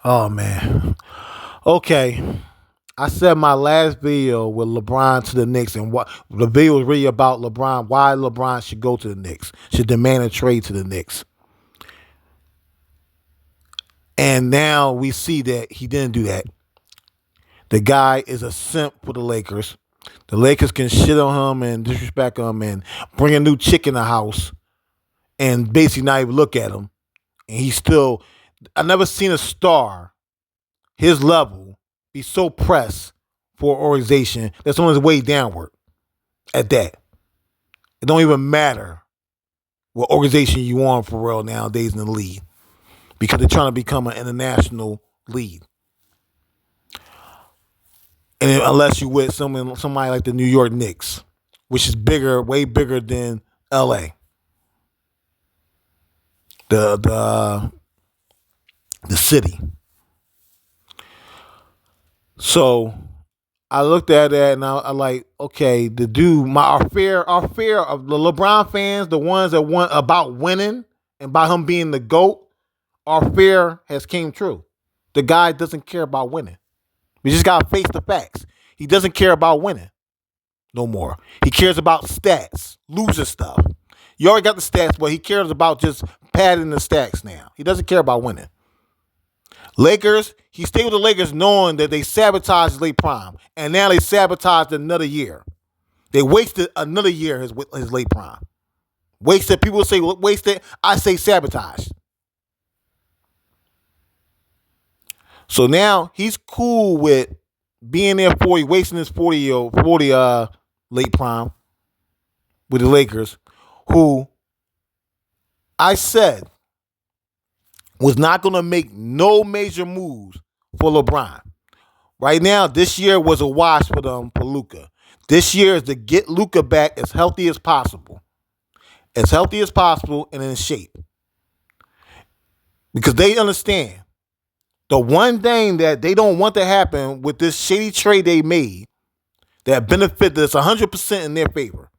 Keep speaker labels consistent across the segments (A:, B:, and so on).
A: Oh man. Okay. I said my last video with LeBron to the Knicks, and what the video was really about LeBron, why LeBron should go to the Knicks, should demand a trade to the Knicks. And now we see that he didn't do that. The guy is a simp for the Lakers. The Lakers can shit on him and disrespect him and bring a new chick in the house and basically not even look at him. And he's still, I never seen a star his level be so pressed for an organization that's on his way downward at that. It don't even matter what organization you on for real nowadays in the league because they're trying to become an international league. And unless you with somebody like the New York Knicks, which is bigger, way bigger than LA. The the city. So I looked at that and I like, okay, the dude, our fear of the LeBron fans, the ones that want about winning and about him being the GOAT, our fear has came true. The guy doesn't care about winning. We just gotta face the facts. He doesn't care about winning no more. He cares about stats, loser stuff. You already got the stats, but he cares about just padding the stats now. He doesn't care about winning. Lakers, he stayed with the Lakers knowing that they sabotaged his late prime. And now they sabotaged another year. They wasted another year his late prime. Wasted, people say wasted, I say sabotage. So now he's cool with being there 40, wasting his 40 late prime with the Lakers, who I said was not going to make no major moves for LeBron. Right now, this year was a wash for them for Luka. This year is to get Luka back as healthy as possible. As healthy as possible and in shape. Because they understand the one thing that they don't want to happen with this shady trade they made that benefit that's 100% in their favor.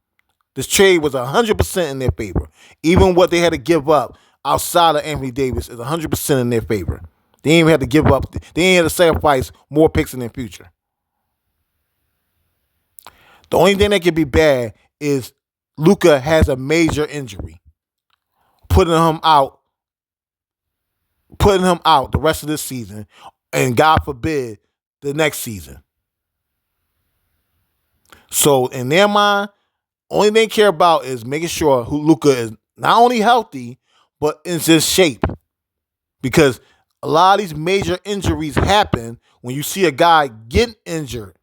A: This trade was 100% in their favor. Even what they had to give up outside of Anthony Davis is 100% in their favor. They ain't even had to give up. They ain't had to sacrifice more picks in their future. The only thing that could be bad is Luka has a major injury, putting him out the rest of this season, and God forbid the next season. So in their mind, only thing they care about is making sure Luka is not only healthy but in his shape, because a lot of these major injuries happen when you see a guy get injured.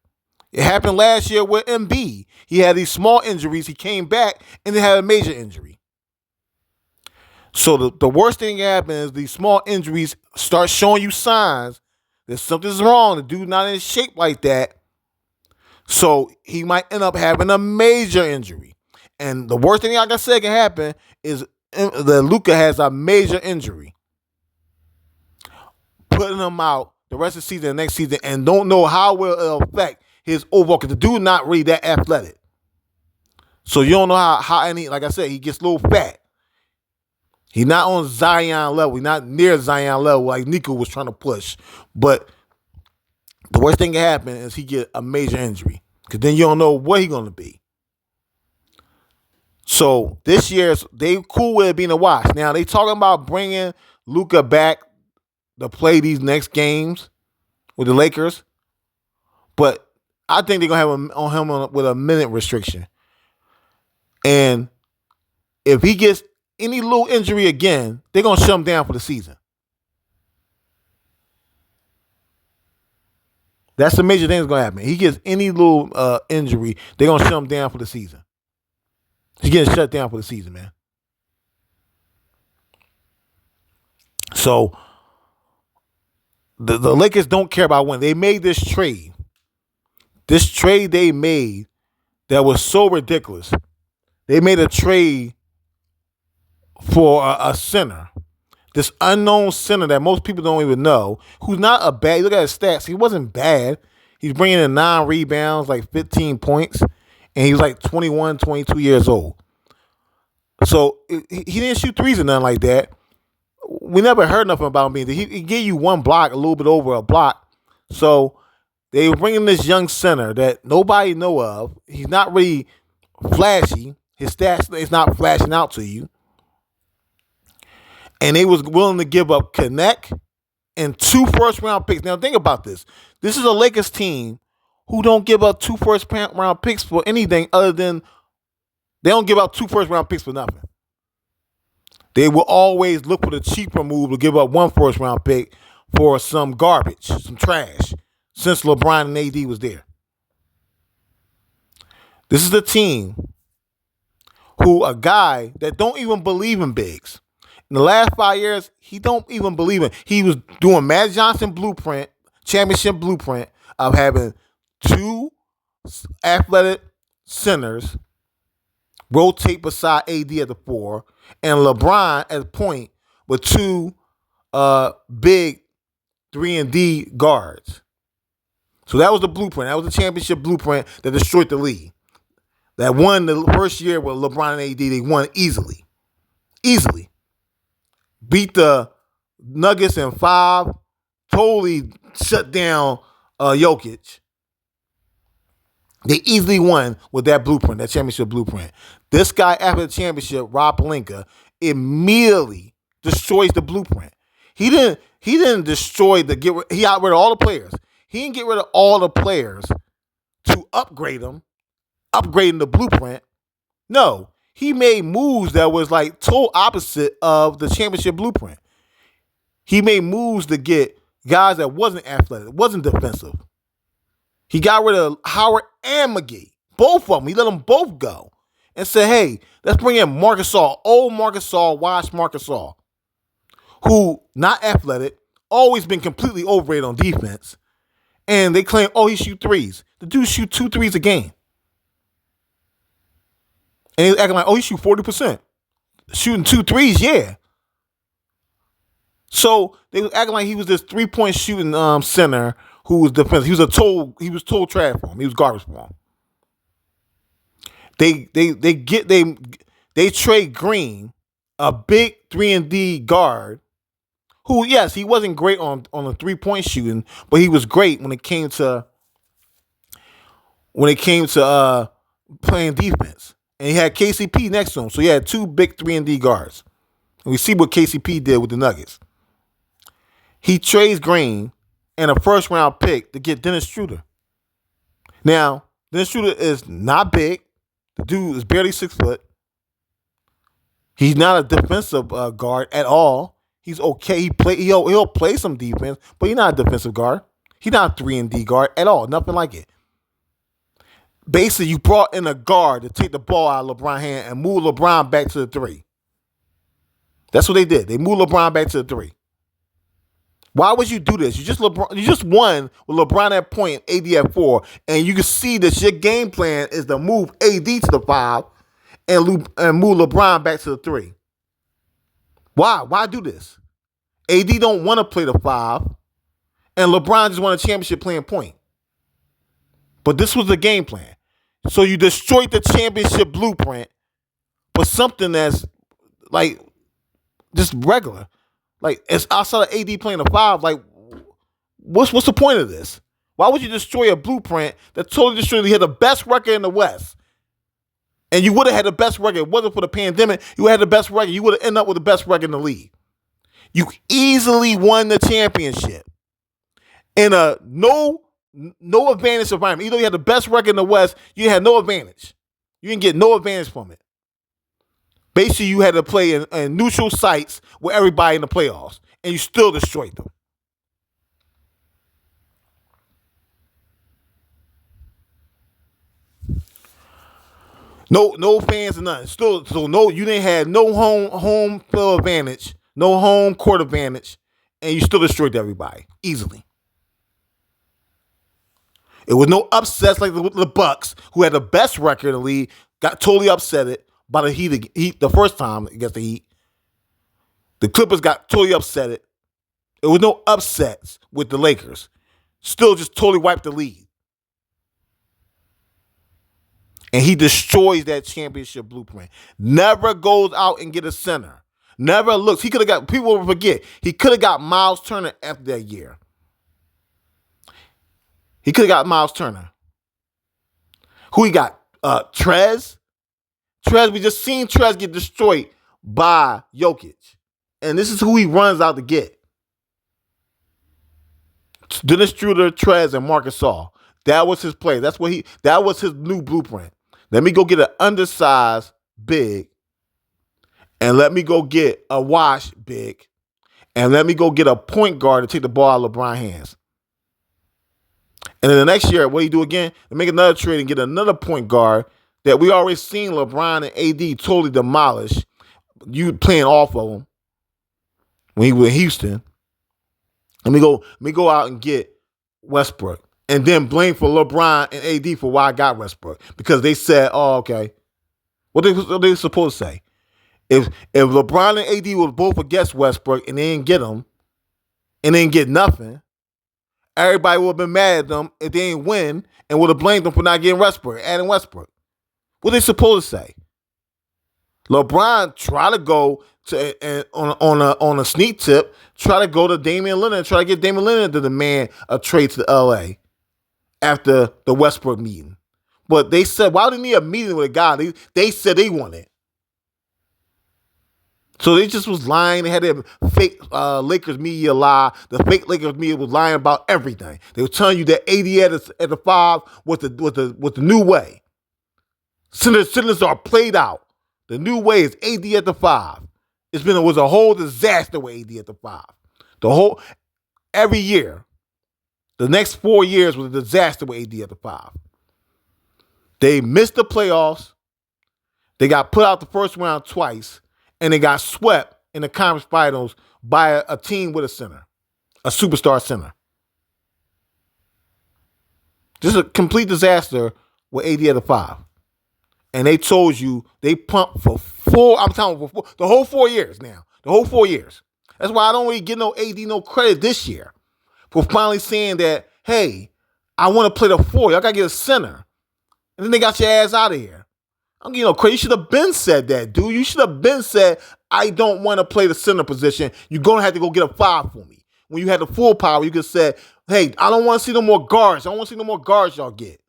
A: It happened last year with Embiid. He had these small injuries. He came back and then had a major injury. So the worst thing that happens is these small injuries start showing you signs that something's wrong. The dude not in shape like that. So he might end up having a major injury. And the worst thing, like I said, can happen is that Luka has a major injury, putting him out the rest of the season, the next season, and don't know how will it affect his overall. Because the dude not really that athletic, so you don't know how any. Like I said, he gets a little fat. He's not on Zion level. He's not near Zion level like Nico was trying to push. But the worst thing that can happen is he get a major injury, because then you don't know what he's gonna be. So this year's they cool with it being a wash. Now they talking about bringing Luka back to play these next games with the Lakers, but I think they're gonna have him with a minute restriction. And if he gets any little injury again, they're gonna shut him down for the season. That's the major thing that's gonna happen. He gets any little injury, they're gonna shut him down for the season. He's getting shut down for the season, man. So the Lakers don't care about winning. They made this trade. This trade they made that was so ridiculous. They made a trade for a center. This unknown center that most people don't even know, who's not a bad, look at his stats. He wasn't bad. He's bringing in 9 rebounds, like 15 points, and he was like 21, 22 years old. So he didn't shoot threes or nothing like that. We never heard nothing about him being. He gave you one block, a little bit over a block. So they were bringing this young center that nobody know of. He's not really flashy. His stats is not flashing out to you. And they was willing to give up Connect and 2 first-round picks. Now think about this. This is a Lakers team who don't give up 2 first-round picks for anything other than they don't give up 2 first-round picks for nothing. They will always look for the cheaper move to give up 1 first-round pick for some garbage, some trash, since LeBron and AD was there. This is the team who a guy that don't even believe in bigs. In the last 5 years, he don't even believe in. He was doing Magic Johnson blueprint, championship blueprint of having 2 athletic centers rotate beside AD at the 4, and LeBron at the point with 2 big 3-and-D guards. So that was the blueprint. That was the championship blueprint that destroyed the league. That won the first year with LeBron and AD. They won easily. Easily. Beat the Nuggets in 5. Totally shut down Jokic. They easily won with that blueprint, that championship blueprint. This guy, after the championship, Rob Pelinka, immediately destroys the blueprint. He didn't destroy he got rid of all the players. He didn't get rid of all the players to upgrade them, upgrading the blueprint. No, he made moves that was like total opposite of the championship blueprint. He made moves to get guys that wasn't athletic, wasn't defensive. He got rid of Howard and McGee, both of them. He let them both go and said, hey, let's bring in Marcus Gasol, old Marcus Gasol, watch Marcus Gasol, who not athletic, always been completely overrated on defense. And they claim, oh, he shoot threes. The dude shoot 2 threes a game. And he's acting like, oh, he shoot 40%. Shooting 2 threes, yeah. So they was acting like he was this 3-point shooting center who was defensive. He was total trash for him. He was garbage for him. They trade Green, a big 3-and-D guard, who, yes, he wasn't great on the 3-point shooting, but he was great when it came to playing defense. And he had KCP next to him, so he had 2 big 3-and-D guards. And we see what KCP did with the Nuggets. He trades Green and a first-round pick to get Dennis Schroeder. Now, Dennis Schroeder is not big. The dude is barely 6 foot. He's not a defensive guard at all. He's okay. He'll play some defense, but he's not a defensive guard. He's not a 3-and-D guard at all. Nothing like it. Basically, you brought in a guard to take the ball out of LeBron's hand and move LeBron back to the 3. That's what they did. They moved LeBron back to the 3. Why would you do this? You just won with LeBron at point, AD at 4, and you can see that your game plan is to move AD to the 5 and move LeBron back to the 3. Why? Why do this? AD don't want to play the 5, and LeBron just won a championship playing point. But this was the game plan. So you destroyed the championship blueprint for something that's like just regular. Like, it's outside of AD playing the 5. Like, what's the point of this? Why would you destroy a blueprint that totally destroyed? You had the best record in the West. And you would have had the best record. If it wasn't for the pandemic, you would have had the best record. You would have ended up with the best record in the league. You easily won the championship in a no advantage environment. Even though you had the best record in the West, you had no advantage. You didn't get no advantage from it. Basically, you had to play in neutral sites with everybody in the playoffs, and you still destroyed them. No fans or nothing. Still, so no, you didn't have no home field advantage, no home court advantage, and you still destroyed everybody easily. It was no upsets like the Bucks, who had the best record in the league, got totally upset by the Heat the first time against the Heat. The Clippers got totally upset. It was no upsets with the Lakers. Still just totally wiped the lead. And he destroys that championship blueprint. Never goes out and get a center. Never looks. He could have got, people will forget, he could have got Miles Turner after that year. He could have got Miles Turner. Who he got? Trez. Trez, we just seen Trez get destroyed by Jokic. And this is who he runs out to get. Dennis Schroeder, Trez, and Marcus Gasol. That was his play. That was his new blueprint. Let me go get an undersized big, and let me go get a wash big, and let me go get a point guard to take the ball out of LeBron's hands. And then the next year, what do you do again? They make another trade and get another point guard that we already seen LeBron and AD totally demolish. You playing off of him when he was in Houston. Let me go out and get Westbrook. And then blame for LeBron and AD for why I got Westbrook. Because they said, oh, okay. What they supposed to say? If LeBron and AD were both against Westbrook and they didn't get him, and they didn't get nothing, everybody would have been mad at them if they didn't win and would have blamed them for not getting Westbrook, adding Westbrook. What they supposed to say? LeBron tried to go to on a sneak tip, try to go to Damian Lillard, try to get Damian Lillard to demand a trade to LA after the Westbrook meeting. But they said, why didn't he have a meeting with a guy? They said they wanted. So they just was lying. They had their fake Lakers media lie. The fake Lakers media was lying about everything. They were telling you that AD at the 5 was the new way. Senators are played out. The new way is AD at the 5. It was a whole disaster with AD at the 5. Every year, the next 4 years was a disaster with AD at the 5. They missed the playoffs. They got put out the first round twice, and they got swept in the conference finals by a team with a center, a superstar center. Just a complete disaster with AD at the 5. And they told you they pumped for the whole 4 years now. The whole 4 years. That's why I don't really give no AD no credit this year for finally saying that, hey, I want to play the 4. Y'all got to get a center. And then they got your ass out of here. I don't give you no credit. You should have been said that, dude. You should have been said, I don't want to play the center position. You're going to have to go get a 5 for me. When you had the full power, you could say, hey, I don't want to see no more guards. I don't want to see no more guards y'all get.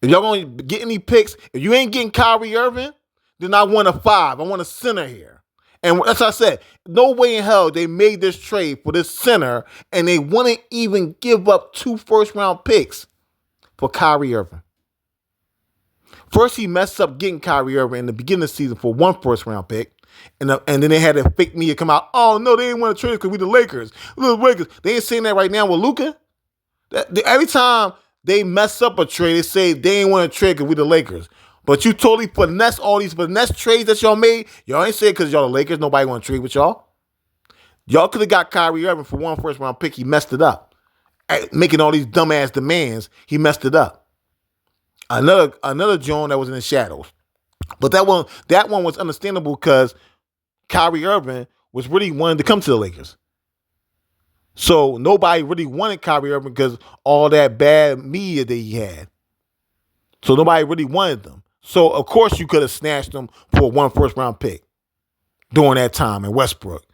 A: If y'all going to get any picks, if you ain't getting Kyrie Irving, then I want a 5. I want a center here. And as I said, no way in hell they made this trade for this center, and they wouldn't even give up 2 first-round picks for Kyrie Irving. First, he messed up getting Kyrie Irving in the beginning of the season for 1 first-round pick, and then they had that fake media come out, oh, no, they didn't want to trade because we the Lakers. They ain't saying that right now with Luka. Every time they mess up a trade, they say they ain't want to trade because we the Lakers. But you totally finesse all these finesse trades that y'all made. Y'all ain't saying because y'all the Lakers, nobody want to trade with y'all. Y'all could have got Kyrie Irving for 1 first-round pick. He messed it up. Making all these dumbass demands, he messed it up. Another Joan that was in the shadows. But that one was understandable because Kyrie Irving was really wanting to come to the Lakers. So nobody really wanted Kyrie Irving because all that bad media that he had. So nobody really wanted them. So of course you could have snatched them for 1 first-round pick during that time in Westbrook.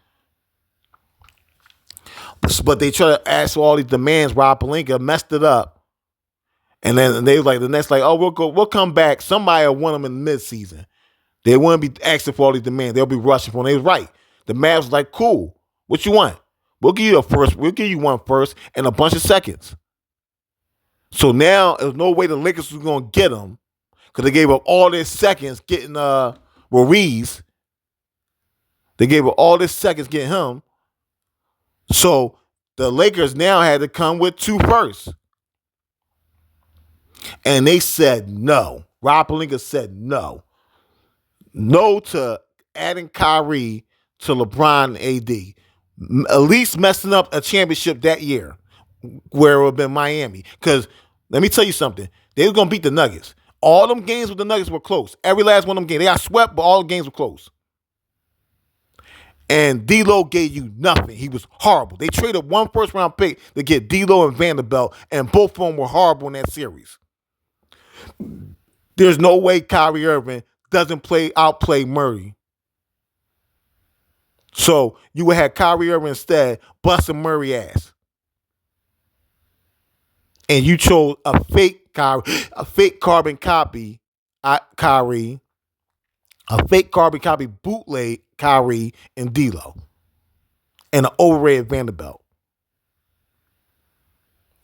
A: But they try to ask for all these demands. Rob Pelinka messed it up. And then they was like, the next, like, oh, we'll come back. Somebody will want them in the midseason. They wouldn't be asking for all these demands. They'll be rushing for them. They was right. The Mavs was like, cool. What you want? We'll give you a first. We'll give you 1 first and a bunch of seconds. So now there's no way the Lakers was going to get them because they gave up all their seconds getting Ruiz. They gave up all their seconds getting him. So the Lakers now had to come with 2 firsts. And they said no. Rob Pelinka said no. No to adding Kyrie to LeBron and AD. At least messing up a championship that year where it would have been Miami. Because let me tell you something. They were going to beat the Nuggets. All them games with the Nuggets were close. Every last one of them games. They got swept, but all the games were close. And D'Lo gave you nothing. He was horrible. They traded 1 first-round pick to get D'Lo and Vanderbilt, and both of them were horrible in that series. There's no way Kyrie Irving doesn't outplay Murray. So you would have Kyrie Irving instead busting Murray ass, and you chose a fake carbon copy, Kyrie, a fake carbon copy bootleg Kyrie and D'Lo, and an overrated Vanderbilt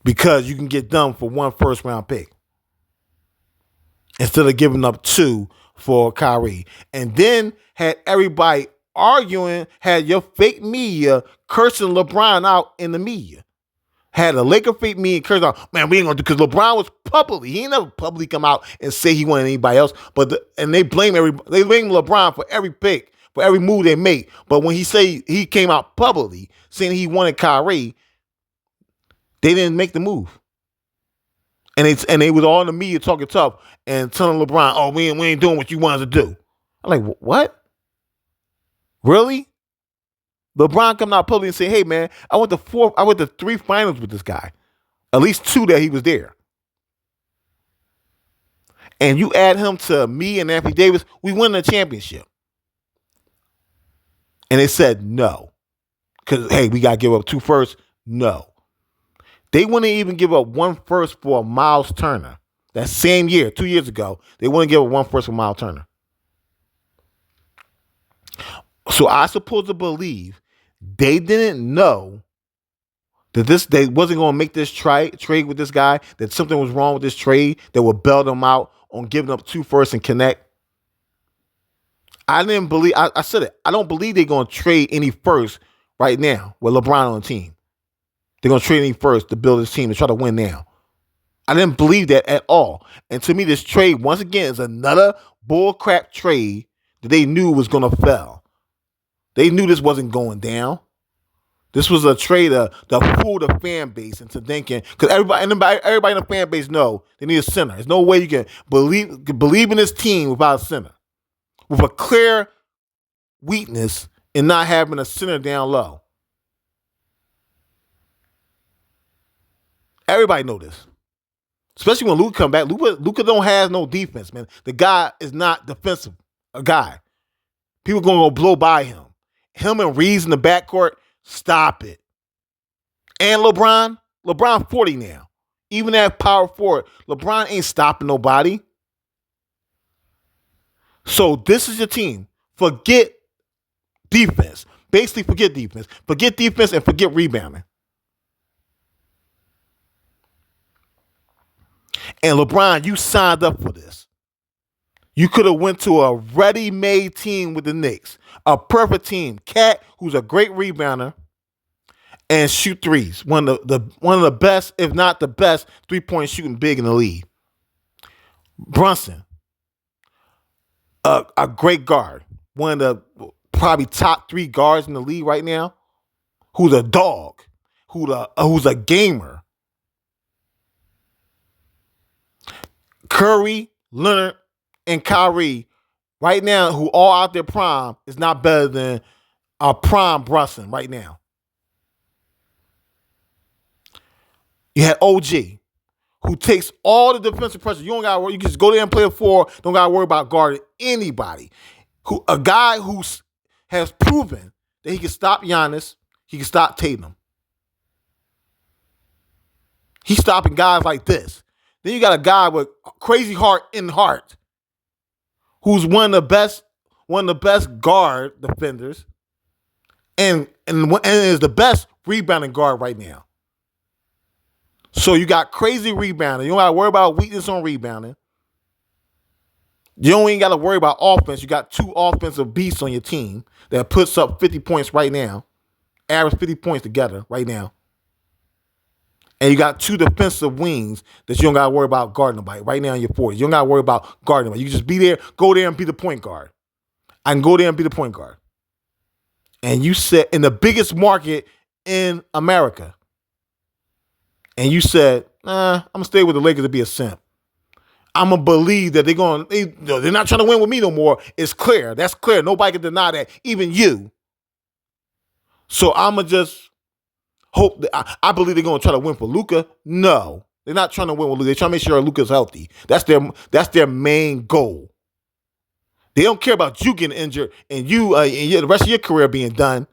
A: because you can get done for one first round pick instead of giving up two for Kyrie. And then had everybody arguing, had your fake media cursing LeBron out in the media. Had a Laker fake media cursing out, man, we ain't gonna do, because LeBron was publicly, he ain't never publicly come out and say he wanted anybody else. And they blame LeBron for every pick, for every move they make. But when he came out publicly saying he wanted Kyrie, they didn't make the move. And they was all in the media talking tough and telling LeBron, oh, we ain't doing what you wanted to do. I'm like, what? Really? LeBron coming out publicly and say, hey man, I went to 3 finals with this guy. At least 2 that he was there. And you add him to me and Anthony Davis, we win the championship. And they said no. Because, hey, we got to give up 2 firsts. No. They wouldn't even give up 1 first for Miles Turner. That same year, 2 years ago, they wouldn't give up 1 first for Miles Turner. So I supposed to believe they didn't know that they wasn't going to make this trade with this guy, that something was wrong with this trade that would bail them out on giving up 2 firsts and connect. I didn't believe, I said it, I don't believe they're going to trade any first right now with LeBron on the team. They're going to trade any first to build this team to try to win now. I didn't believe that at all. And to me, this trade, once again, is another bullcrap trade that they knew was going to fail. They knew this wasn't going down. This was a trade to fool the fan base into thinking, because everybody in the fan base know they need a center. There's no way you can believe in this team without a center. With a clear weakness in not having a center down low. Everybody know this. Especially when Luka come back. Luka don't have no defense, man. The guy is not defensive. A guy. People going to go blow by him. Him and Reeves in the backcourt, stop it. And LeBron 40 now. Even at power forward, LeBron ain't stopping nobody. So this is your team. Forget defense. Basically forget defense. Forget defense and forget rebounding. And LeBron, you signed up for this. You could have went to a ready-made team with the Knicks. A perfect team. Cat, who's a great rebounder, and shoot threes. One of the best, if not the best, 3-point shooting big in the league. Brunson, a great guard. One of the probably top 3 guards in the league right now. Who's a dog. Who's a gamer. Curry, Leonard, and Kyrie, right now, who all out their prime, is not better than a prime Brunson right now. You had OG, who takes all the defensive pressure. You don't got to worry. You can just go there and play a 4. Don't got to worry about guarding anybody. A guy who has proven that he can stop Giannis, he can stop Tatum. He's stopping guys like this. Then you got a guy with crazy heart in heart, who's one of the best guard defenders, and is the best rebounding guard right now. So you got crazy rebounding. You don't got to worry about weakness on rebounding. You don't even got to worry about offense. You got 2 offensive beasts on your team that puts up 50 points right now, average 50 points together right now. And you got 2 defensive wings that you don't got to worry about guarding nobody. Right now in your 40s. You don't got to worry about guarding nobody. You can just be there, go there and be the point guard. I can go there and be the point guard. And you said, in the biggest market in America. And you said, I'm going to stay with the Lakers to be a simp. I'm going to believe that they're not trying to win with me no more. It's clear. That's clear. Nobody can deny that. Even you. So I'm going to just hope that I believe they're going to try to win for Luka. No, they're not trying to win with Luka. They're trying to make sure Luka's healthy. That's their main goal. They don't care about you getting injured and you the rest of your career being done.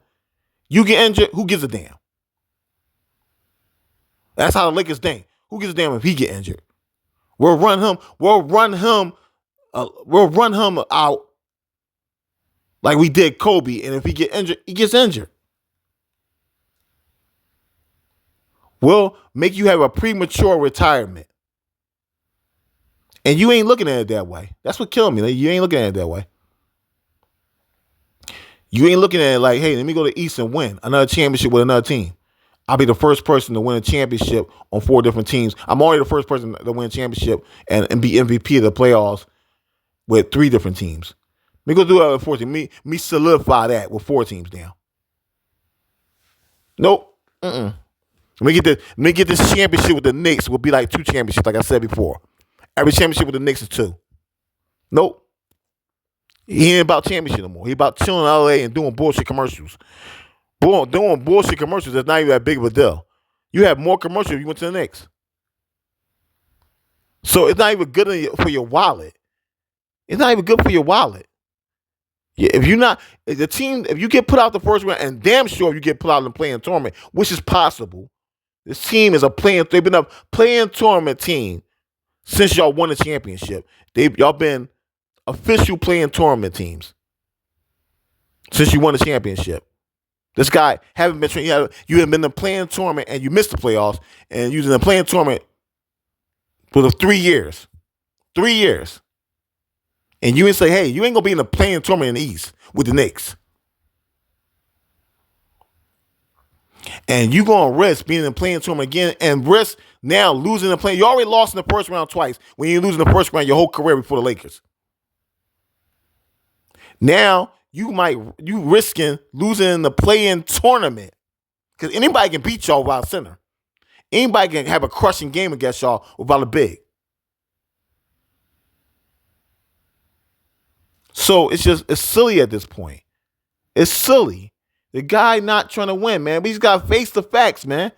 A: You get injured, who gives a damn? That's how the Lakers think. Who gives a damn if he get injured? We'll run him. We'll run him. We'll run him out like we did Kobe. And if he get injured, he gets injured. We'll make you have a premature retirement. And you ain't looking at it that way. That's what killed me. You ain't looking at it that way. You ain't looking at it like, hey, let me go to East and win another championship with another team. I'll be the first person to win a championship on 4 different teams. I'm already the first person to win a championship and be MVP of the playoffs with 3 different teams. Let me go do it with 4 teams. Me solidify that with 4 teams now. Nope. Let me get this championship with the Knicks. Will be like 2 championships, like I said before. Every championship with the Knicks is 2. Nope. He ain't about championship no more. He about chilling in LA and doing bullshit commercials. Doing bullshit commercials is not even that big of a deal. You have more commercials if you went to the Knicks. So it's not even good for your wallet. It's not even good for your wallet. Yeah, if you get put out the first round, and damn sure if you get put out in the playing tournament, which is possible. This team is they've been a playing tournament team since y'all won the championship. Y'all been official playing tournament teams since you won the championship. This guy haven't been you have been in the playing tournament and you missed the playoffs, and you was in the playing tournament for the 3 years. 3 years. And you ain't say, hey, you ain't gonna be in the playing tournament in the East with the Knicks. And you gonna risk being in the playing tournament again and risk now losing the play. You already lost in the first round twice when you lose in the first round your whole career before the Lakers. Now you risking losing in the play-in tournament because anybody can beat y'all without a center. Anybody can have a crushing game against y'all without a big. So it's silly at this point. It's silly. The guy not trying to win, man. But he's got to face the facts, man.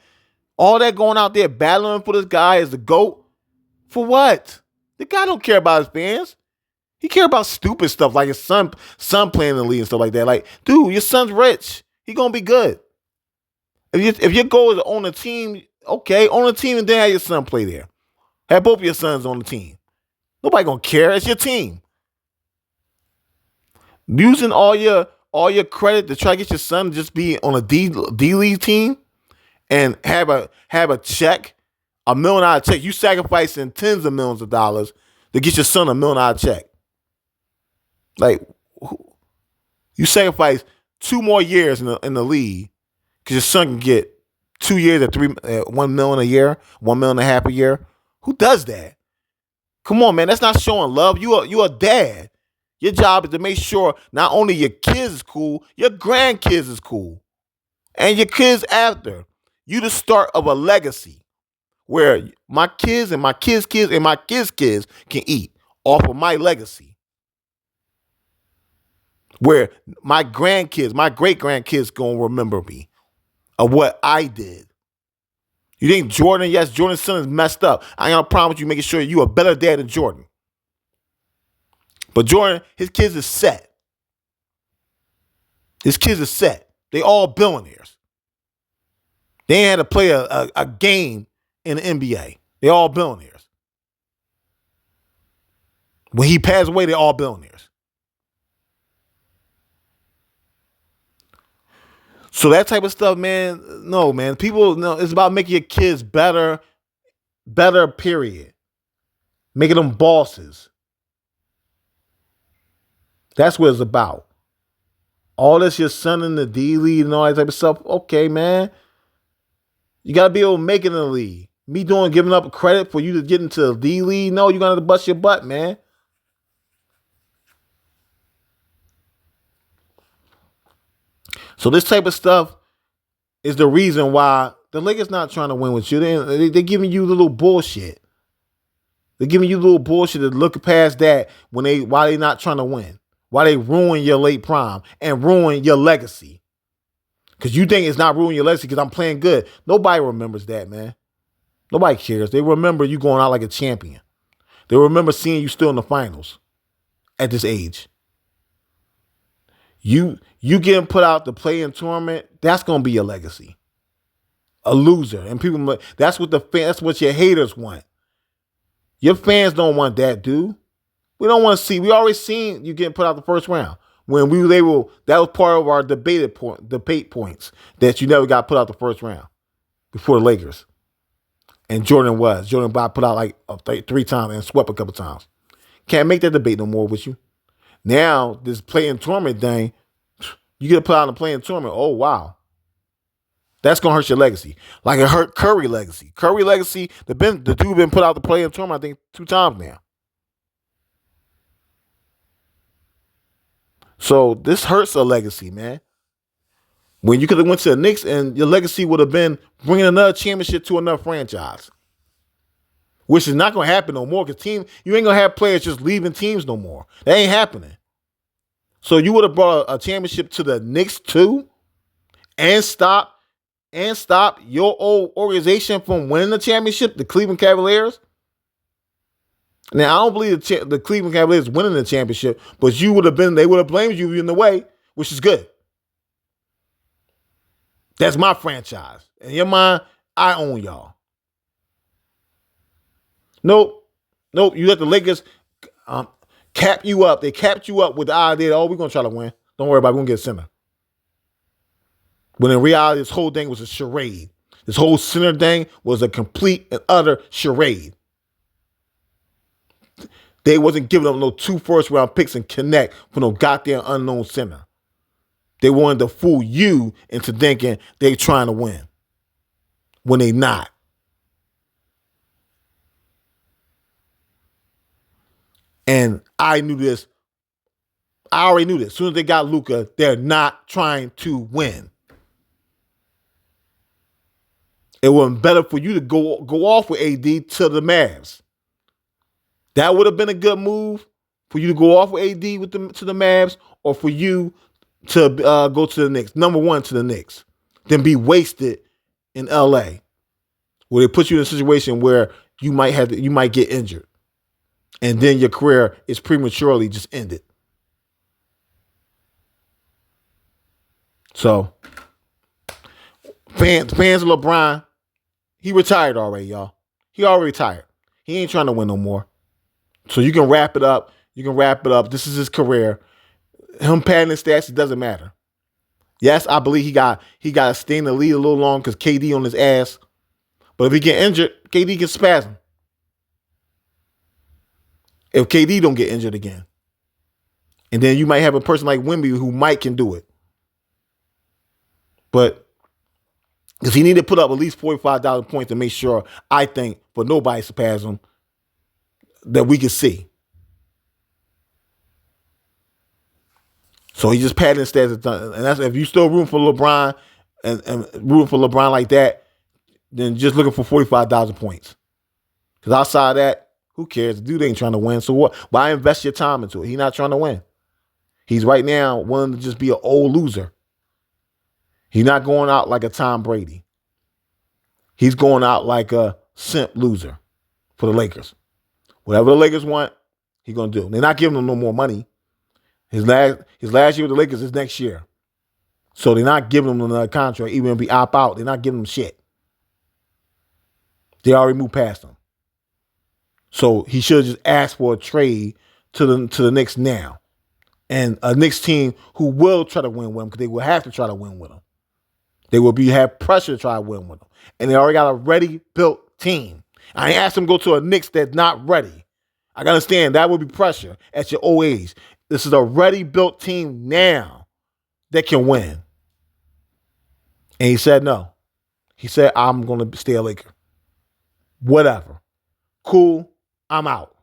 A: All that going out there battling for this guy as the GOAT. For what? The guy don't care about his fans. He care about stupid stuff like his son playing in the league and stuff like that. Like, dude, your son's rich. He gonna be good. If your goal is to own a team, okay, own a team and then have your son play there. Have both of your sons on the team. Nobody gonna care. It's your team. Using all your credit to try to get your son to just be on a D League team and have a check, $1 million check. You sacrificing tens of millions of dollars to get your son $1 million check. Like, you sacrifice 2 more years in the league because your son can get 2 years at $1 million a year, $1.5 million a year. Who does that? Come on, man. That's not showing love. You a dad. Your job is to make sure not only your kids is cool, your grandkids is cool. And your kids after. You the start of a legacy where my kids and my kids' kids and my kids' kids can eat off of my legacy. Where my grandkids, my great-grandkids gonna remember me of what I did. You think Jordan, yes, Jordan's son is messed up. I ain't gonna promise you making sure you a better dad than Jordan. But Jordan, his kids is set. His kids is set. They all billionaires. They ain't had to play a game in the NBA. They all billionaires. When he passed away, they all billionaires. So that type of stuff, man, no, man. People, no, it's about making your kids better, period. Making them bosses. That's what it's about. All this, your son in the D League and all that type of stuff. Okay, man. You got to be able to make it in the league. Me giving up credit for you to get into the D League. No, you're going to have to bust your butt, man. So this type of stuff is the reason why the Lakers not trying to win with you. They're giving you little bullshit. They're giving you little bullshit to look past that why they not trying to win. Why they ruin your late prime and ruin your legacy. Because you think it's not ruining your legacy because I'm playing good. Nobody remembers that, man. Nobody cares. They remember you going out like a champion. They remember seeing you still in the finals at this age. You getting put out the play-in tournament, that's gonna be your legacy. A loser. And people, that's what your haters want. Your fans don't want that, dude. We don't want to see. We already seen you getting put out the first round. When we were able, that was part of our debate points that you never got put out the first round before the Lakers. And Jordan got put out like 3 times and swept a couple times. Can't make that debate no more with you. Now, this play-in tournament thing, you get put out in the play-in tournament. Oh, wow. That's going to hurt your legacy. Like it hurt Curry legacy. The dude been put out the play-in tournament, I think, 2 times now. So this hurts a legacy, man. When you could have went to the Knicks and your legacy would have been bringing another championship to another franchise, which is not going to happen no more because you ain't going to have players just leaving teams no more. That ain't happening. So you would have brought a championship to the Knicks too and stop your old organization from winning the championship, the Cleveland Cavaliers. Now, I don't believe the Cleveland Cavaliers winning the championship, but they would have blamed you in the way, which is good. That's my franchise. In your mind, I own y'all. Nope. You let the Lakers cap you up. They capped you up with the idea that, we're going to try to win. Don't worry about it. We're going to get a center. When in reality, this whole thing was a charade. This whole center thing was a complete and utter charade. They wasn't giving up no 2 first-round picks and connect for no goddamn unknown center. They wanted to fool you into thinking they trying to win when they not. And I knew this. I already knew this. As soon as they got Luka, they're not trying to win. It would have been better for you to go off with AD to the Mavs. That would have been a good move for you to go off with AD to the Mavs, or for you to go to the Knicks. Number one, to the Knicks. Then be wasted in LA, where they put you in a situation where you might get injured, and then your career is prematurely just ended. So, fans of LeBron, he retired already, y'all. He already retired. He ain't trying to win no more. So you can wrap it up. This is his career. Him padding his stats, it doesn't matter. Yes, I believe he got to stay in the lead a little long because KD on his ass. But if he get injured, KD can spasm. If KD don't get injured again. And then you might have a person like Wemby who can do it. But because he need to put up at least 45,000 points to make sure, I think, for nobody surpass him, that we can see. So he just padding his stats, and that's if you still rooting for LeBron and rooting for LeBron like that, then just looking for 45,000 points. Because outside of that, who cares? The dude ain't trying to win. So what? Why invest your time into it? He's not trying to win. He's right now willing to just be an old loser. He's not going out like a Tom Brady. He's going out like a simp loser for the Lakers. Whatever the Lakers want, he's going to do. They're not giving him no more money. His last year with the Lakers is next year. So they're not giving him another contract. Even if he opt out, they're not giving him shit. They already moved past him. So he should just ask for a trade to the Knicks now. And a Knicks team who will try to win with him, because they will have to try to win with him. They will have pressure to try to win with him. And they already got a ready-built team. I ain't asked them to go to a Knicks that's not ready. I can understand that would be pressure at your old age. This is a ready-built team now that can win. And he said no. He said, I'm going to stay a Laker. Whatever. Cool. I'm out.